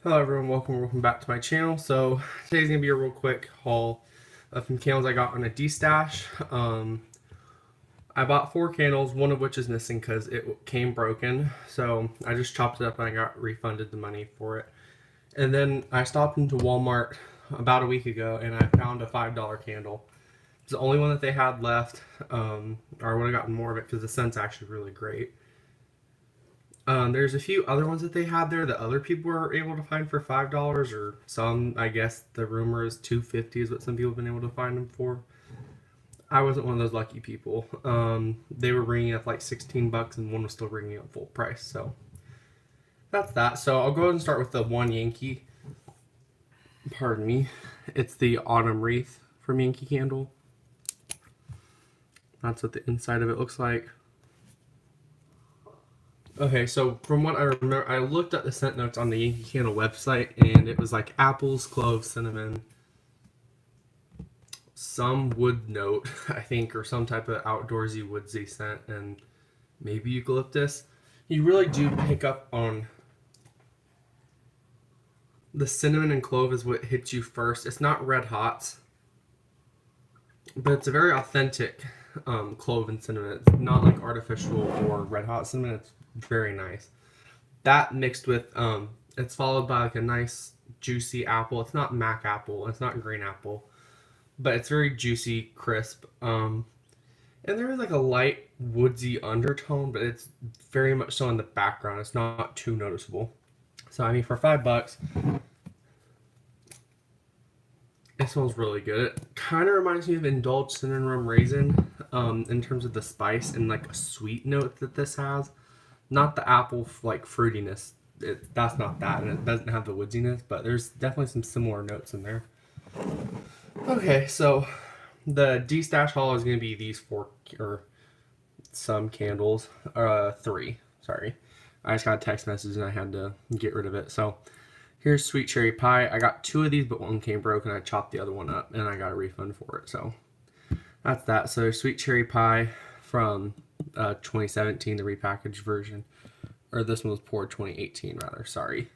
Hello everyone, welcome back to my channel. So today's gonna be a real quick haul of some candles I got on a destash. I bought 4 candles, one of which is missing because it came broken. So I just chopped it up and I got refunded the money for it. And then I stopped into Walmart about a week ago and I found a $5 candle. It's the only one that they had left. Or I would have gotten more of it because the scent's actually really great. There's a few other ones that they had there that other people were able to find for $5, or some, I guess the rumor is $2.50 is what some people have been able to find them for. I wasn't one of those lucky people. They were ringing up like 16 bucks, and one was still ringing up full price. So that's that. So I'll go ahead and start with the one Yankee. Pardon me. It's the autumn wreath from Yankee Candle. That's what the inside of it looks like. Okay, so from what I remember, I looked at the scent notes on the Yankee Candle website, and it was like apples, cloves, cinnamon, some wood note, I think, or some type of outdoorsy woodsy scent, and maybe eucalyptus. You really do pick up on the cinnamon and clove is what hits you first. It's not red hots, but it's a very authentic clove and cinnamon. It's not like artificial or red hot cinnamon. It's very nice. That mixed with it's followed by like a nice juicy apple. It's not mac apple, it's not green apple, but it's very juicy, crisp. And there is like a light woodsy undertone, but it's very much so in the background. It's not too noticeable. So I mean, for $5, it smells really good. It kind of reminds me of Indulged Cinnamon Rum Raisin, in terms of the spice and like a sweet note that this has. Not the apple like fruitiness. That's not that, and it doesn't have the woodiness, but there's definitely some similar notes in there. Okay, so the D-stash haul is going to be these 4 or some candles, 3. Sorry, I just got a text message and I had to get rid of it. So here's sweet cherry pie. I got 2 of these, but one came broken. I chopped the other one up and I got a refund for it. So that's that. So sweet cherry pie from 2017, the repackaged version. Or this one was poured 2018 rather, sorry.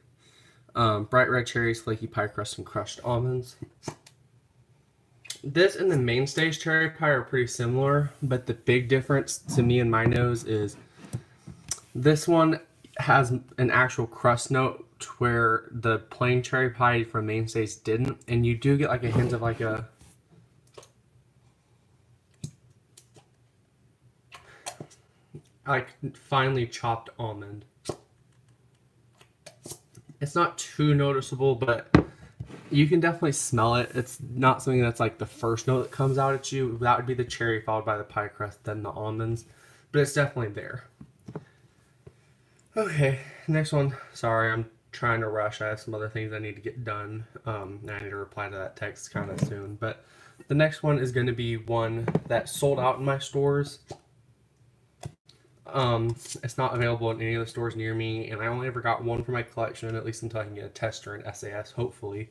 Bright red cherries, flaky pie crust, and crushed almonds. This and the mainstays cherry pie are pretty similar, but the big difference to me and my nose is this one has an actual crust note where the plain cherry pie from mainstays didn't, and you do get like a hint of like a finely chopped almond. It's not too noticeable, but you can definitely smell it. It's not something that's like the first note that comes out at you. That would be the cherry followed by the pie crust, then the almonds, but it's definitely there. Okay, next one. Sorry, I'm trying to rush. I have some other things I need to get done. And I need to reply to that text kind of soon. But the next one is going to be one that sold out in my stores. It's not available in any of the stores near me, and I only ever got one for my collection, at least until I can get a tester and SAS, hopefully.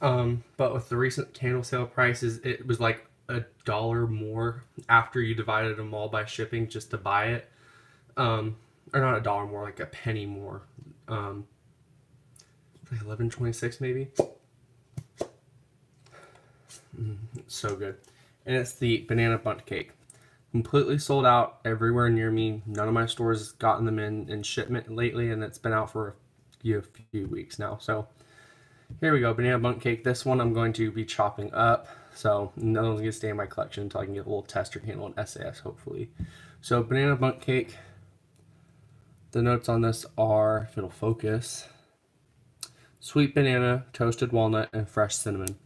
But with the recent candle sale prices, it was like $1 more after you divided them all by shipping just to buy it. Or not $1 more, like a penny more. Like 11.26 maybe. So good, and it's the banana bundt cake. Completely sold out everywhere near me. None of my stores gotten them in shipment lately, and it's been out for a few weeks now. So here we go, banana bundt cake. This one I'm going to be chopping up, so another one's gonna stay in my collection until I can get a little tester handle and SAS, hopefully. So banana bundt cake. The notes on this are, if it'll focus, sweet banana, toasted walnut, and fresh cinnamon.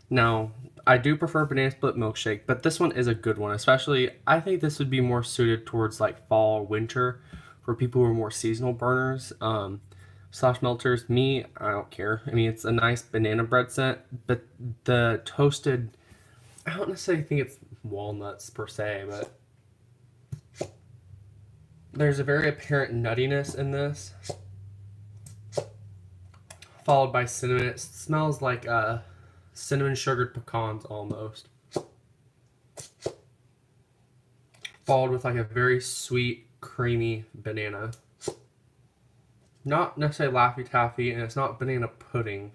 Now, I do prefer banana split milkshake, but this one is a good one. Especially, I think this would be more suited towards like fall, winter, for people who are more seasonal burners, slash melters. Me, I don't care. I mean, it's a nice banana bread scent, but the toasted, I don't necessarily think it's walnuts per se, but there's a very apparent nuttiness in this, followed by cinnamon. It smells like cinnamon sugared pecans almost, followed with like a very sweet, creamy banana. not necessarily Laffy Taffy, and it's not banana pudding.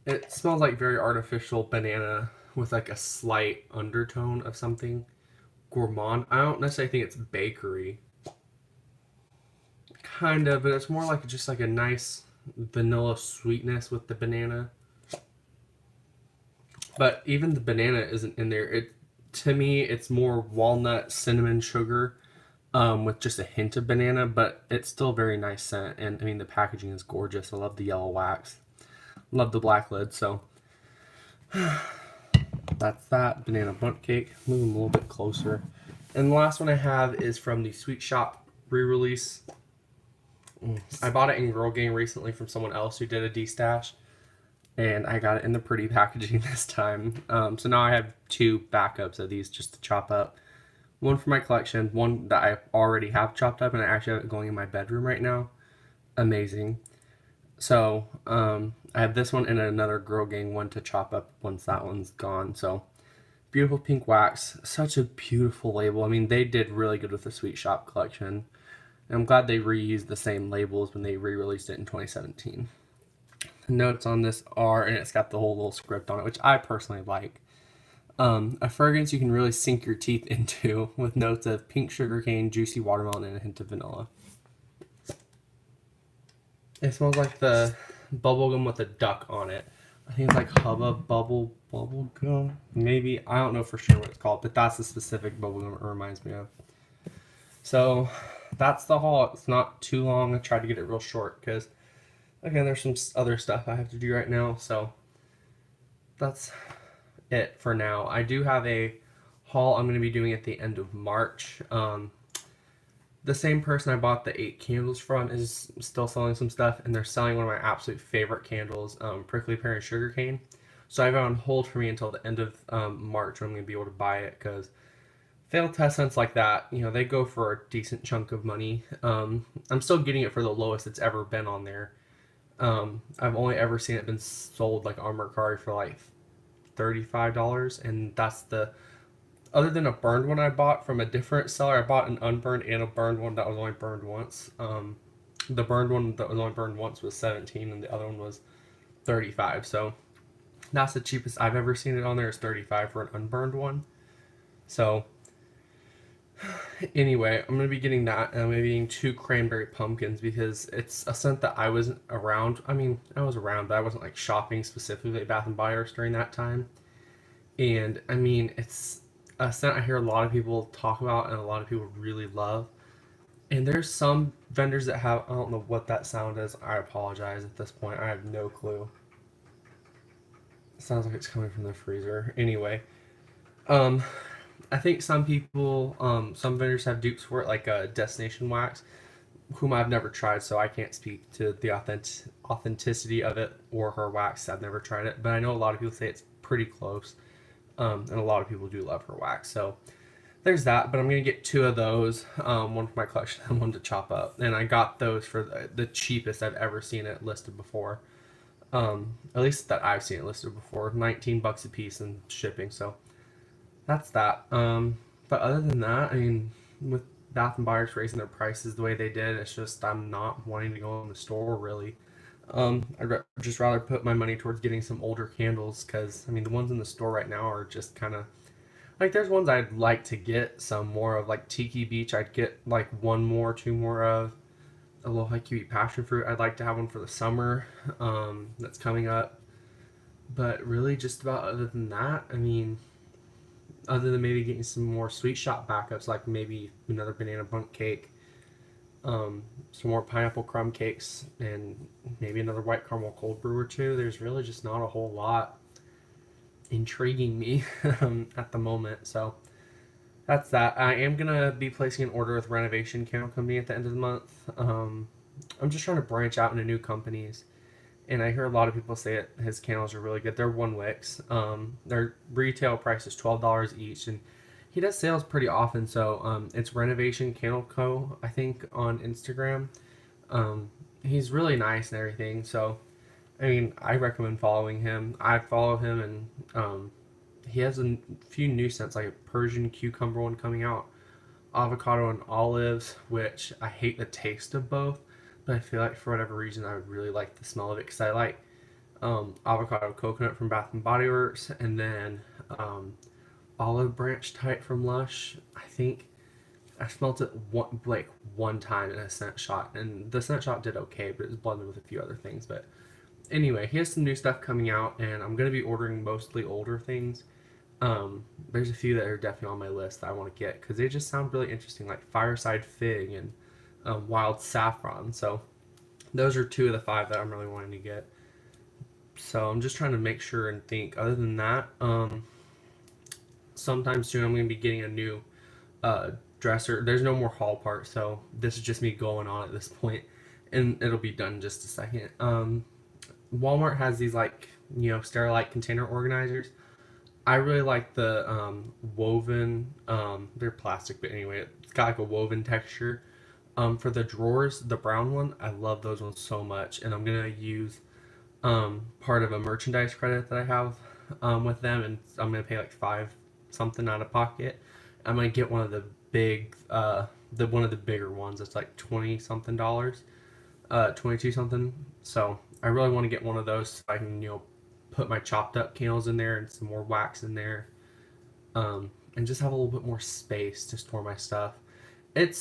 It smells like very artificial banana with like a slight undertone of something gourmand. I don't necessarily think it's bakery. Kind of, but it's more like just like a nice vanilla sweetness with the banana. But even the banana isn't in there. It to me, it's more walnut, cinnamon, sugar, with just a hint of banana. But it's still a very nice scent. And I mean, the packaging is gorgeous. I love the yellow wax. Love the black lid. So that's that banana bundt cake. Moving a little bit closer. And the last one I have is from the Sweet Shop re-release. I bought it in Girl Gang recently from someone else who did a destash, and I got it in the pretty packaging this time. So now I have two backups of these just to chop up. One for my collection, one that I already have chopped up, and I actually have it going in my bedroom right now. Amazing. So I have this one and another Girl Gang one to chop up once that one's gone. So beautiful pink wax, such a beautiful label. I mean, they did really good with the Sweet Shop collection. And I'm glad they reused the same labels when they re-released it in 2017. The notes on this are, and it's got the whole little script on it, which I personally like. A fragrance you can really sink your teeth into, with notes of pink sugarcane, juicy watermelon, and a hint of vanilla. It smells like the bubblegum with a duck on it. I think it's like Hubba Bubble Gum. Maybe. I don't know for sure what it's called, but that's the specific bubblegum it reminds me of. So that's the haul. It's not too long. I tried to get it real short because, again, there's some other stuff I have to do right now. So that's it for now. I do have a haul I'm going to be doing at the end of March. The same person I bought the 8 candles from is still selling some stuff, and they're selling one of my absolute favorite candles, Prickly Pear and Sugarcane. So I have it on hold for me until the end of March when I'm going to be able to buy it, because failed test scents like that, you know, they go for a decent chunk of money. I'm still getting it for the lowest it's ever been on there. I've only ever seen it been sold like on Mercari for like $35, and that's the other than a burned one I bought from a different seller. I bought an unburned and a burned one that was only burned once. The burned one that was only burned once was 17, and the other one was 35. So that's the cheapest I've ever seen it on there, is 35 for an unburned one. So anyway, I'm gonna be getting that, and I'm gonna be getting 2 cranberry pumpkins because it's a scent that I wasn't around. I mean, I was around, but I wasn't like shopping specifically at Bath and Body Works during that time. And I mean, it's a scent I hear a lot of people talk about and a lot of people really love. And there's some vendors that have, I don't know what that sound is. I apologize at this point. I have no clue. It sounds like it's coming from the freezer. Anyway, um, I think some people, some vendors have dupes for it, like a Destination Wax, whom I've never tried, so I can't speak to the authenticity of it or her wax. I've never tried it, but I know a lot of people say it's pretty close, and a lot of people do love her wax. So there's that, but I'm going to get 2 of those, one for my collection and one to chop up. And I got those for the cheapest I've ever seen it listed before. At least that I've seen it listed before, 19 bucks a piece and shipping. So that's that. But other than that, I mean, with Bath and Body Works raising their prices the way they did, it's just I'm not wanting to go in the store really. I'd just rather put my money towards getting some older candles, because I mean the ones in the store right now are just kind of like, there's ones I'd like to get some more of, like Tiki Beach. I'd get like 1 more, 2 more of. A little High Cutie Passion Fruit. I'd like to have one for the summer, that's coming up. But really, just about other than that, I mean, other than maybe getting some more Sweet Shop backups, like maybe another banana bundt cake, some more pineapple crumb cakes, and maybe another white caramel cold brew or 2. There's really just not a whole lot intriguing me at the moment. So that's that. I am gonna be placing an order with Renovation Candle Company at the end of the month. I'm just trying to branch out into new companies, and I hear a lot of people say it, his candles are really good. They're 1 wicks. Their retail price is $12 each, and he does sales pretty often. So it's Renovation Candle Co. I think on Instagram. He's really nice and everything. So I mean, I recommend following him. I follow him, and he has a few new scents, like a Persian cucumber one coming out avocado and olives, which I hate the taste of both, but I feel like for whatever reason I would really like the smell of it because I like avocado coconut from Bath and Body Works, and then olive branch type from Lush. I think I smelled it one time in a scent shot, and the scent shot did okay, but it was blended with a few other things. But anyway, he has some new stuff coming out, and I'm gonna be ordering mostly older things. There's a few that are definitely on my list that I want to get because they just sound really interesting, like Fireside Fig and Wild Saffron. So those are two of the five that I'm really wanting to get. So I'm just trying to make sure and think. Other than that, sometime soon I'm going to be getting a new dresser. There's no more haul part, so this is just me going on at this point, and it'll be done in just a second. Walmart has these like Sterilite container organizers. I really like the woven. They're plastic, but anyway, it's got like a woven texture. For the drawers, the brown one, I love those ones so much, and I'm gonna use part of a merchandise credit that I have with them, and I'm gonna pay like five something out of pocket. I'm gonna get one of the big, one of the bigger ones. It's like $20 something, 22 something. So I really want to get one of those so I can put my chopped up candles in there and some more wax in there, and just have a little bit more space to store my stuff. I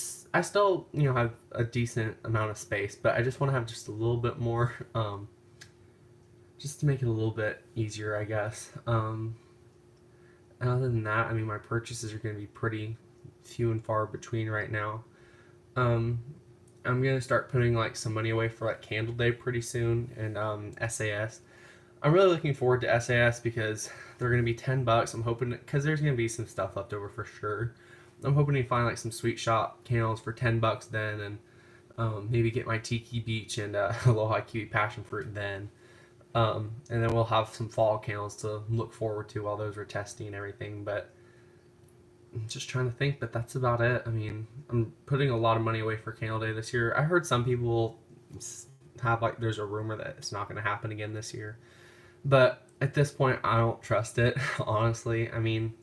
still have a decent amount of space, but I just want to have just a little bit more, just to make it a little bit easier, I guess. Other than that, I mean, my purchases are going to be pretty few and far between right now. Um, I'm going to start putting like some money away for like Candle Day pretty soon, and SAS. I'm really looking forward to SAS because they're going to be $10. I'm hoping because there's going to be some stuff left over for sure. I'm hoping to find like some sweet shop candles for $10 then, and maybe get my Tiki Beach and Aloha Kiwi Passion Fruit then. And then we'll have some fall candles to look forward to while those are testing and everything. But I'm just trying to think, but that's about it. I mean, I'm putting a lot of money away for Candle Day this year. I heard some people have like, there's a rumor that it's not going to happen again this year. But at this point, I don't trust it, honestly. I mean,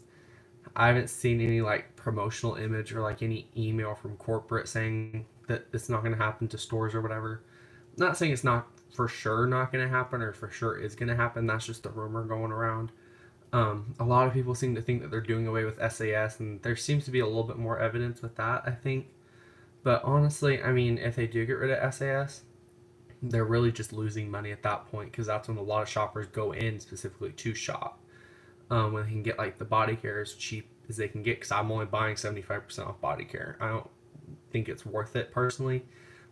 I haven't seen any like promotional image or like any email from corporate saying that it's not going to happen to stores or whatever. I'm not saying it's not for sure not going to happen or for sure is going to happen. That's just the rumor going around. A lot of people seem to think that they're doing away with SAS, and there seems to be a little bit more evidence with that, I think. But honestly, I mean, if they do get rid of SAS, they're really just losing money at that point because that's when a lot of shoppers go in specifically to shop. When they can get like the body care as cheap as they can get, because I'm only buying 75% off body care. I don't think it's worth it personally,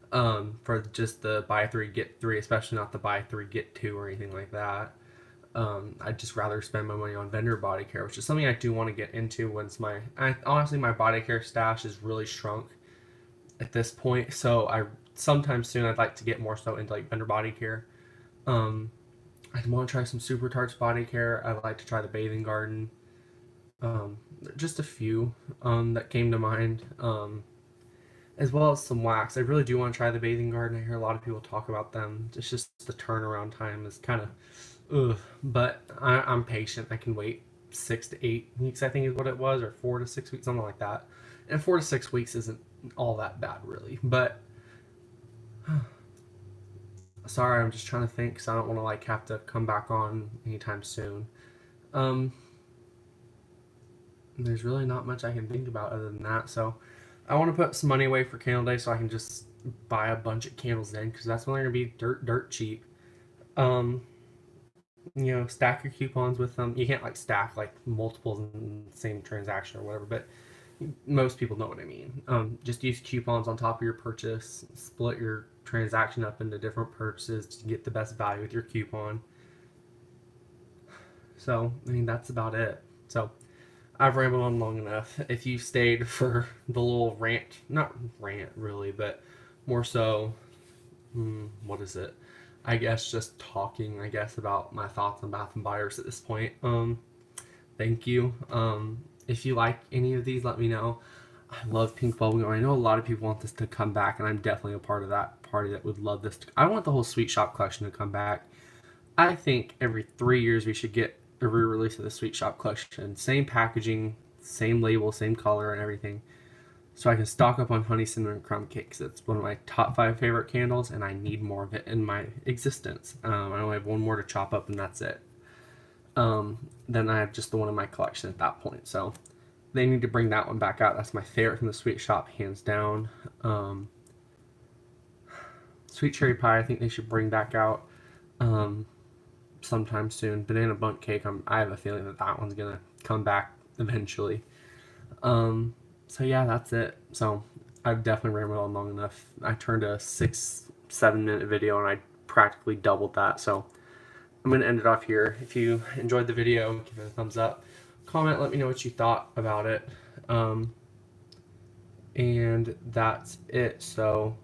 for just the buy three get three, especially not the buy three get two or anything like that. I'd just rather spend my money on vendor body care, which is something I do want to get into once honestly my body care stash is really shrunk at this point. So sometime soon I'd like to get more so into like vendor body care. I want to try some Super Tarts body care. I'd like to try the Bathing Garden. Just a few that came to mind. As well as some wax. I really do want to try the Bathing Garden. I hear a lot of people talk about them. It's just the turnaround time is kind of, ugh. But I'm patient. I can wait 6 to 8 weeks, I think is what it was, or 4 to 6 weeks, something like that. And 4 to 6 weeks isn't all that bad, really. But sorry, I'm just trying to think because I don't want to like have to come back on anytime soon. There's really not much I can think about other than that. So I want to put some money away for Candle Day so I can just buy a bunch of candles then, because that's when they're gonna be dirt cheap. Um, stack your coupons with them. You can't like stack like multiples in the same transaction or whatever, but most people know what I mean. Just use coupons on top of your purchase. Split your transaction up into different purchases to get the best value with your coupon. So, I mean, that's about it. So, I've rambled on long enough. If you stayed for the little rant, not rant really, but more so, what is it? I guess just talking, I guess, about my thoughts on Bath and Body Works at this point. Thank you. If you like any of these, let me know. I love pink bubblegum. I know a lot of people want this to come back, and I'm definitely a part of that party that would love this. I want the whole Sweet Shop collection to come back. I think every 3 years we should get a re-release of the Sweet Shop collection. Same packaging, same label, same color, and everything. so I can stock up on honey cinnamon crumb cakes. It's one of my top 5 favorite candles, and I need more of it in my existence. I only have one more to chop up, and that's it. Then I have just the one in my collection at that point. So they need to bring that one back out. That's my favorite from the sweet shop, hands down. Sweet cherry pie, I think they should bring back out sometime soon. Banana bundt cake, I have a feeling that that one's gonna come back eventually. So yeah, that's it. So I've definitely rambled on long enough. I turned a 6-7 minute video and I practically doubled that. So I'm gonna end it off here. If you enjoyed the video, give it a thumbs up. Comment, let me know what you thought about it. And that's it. So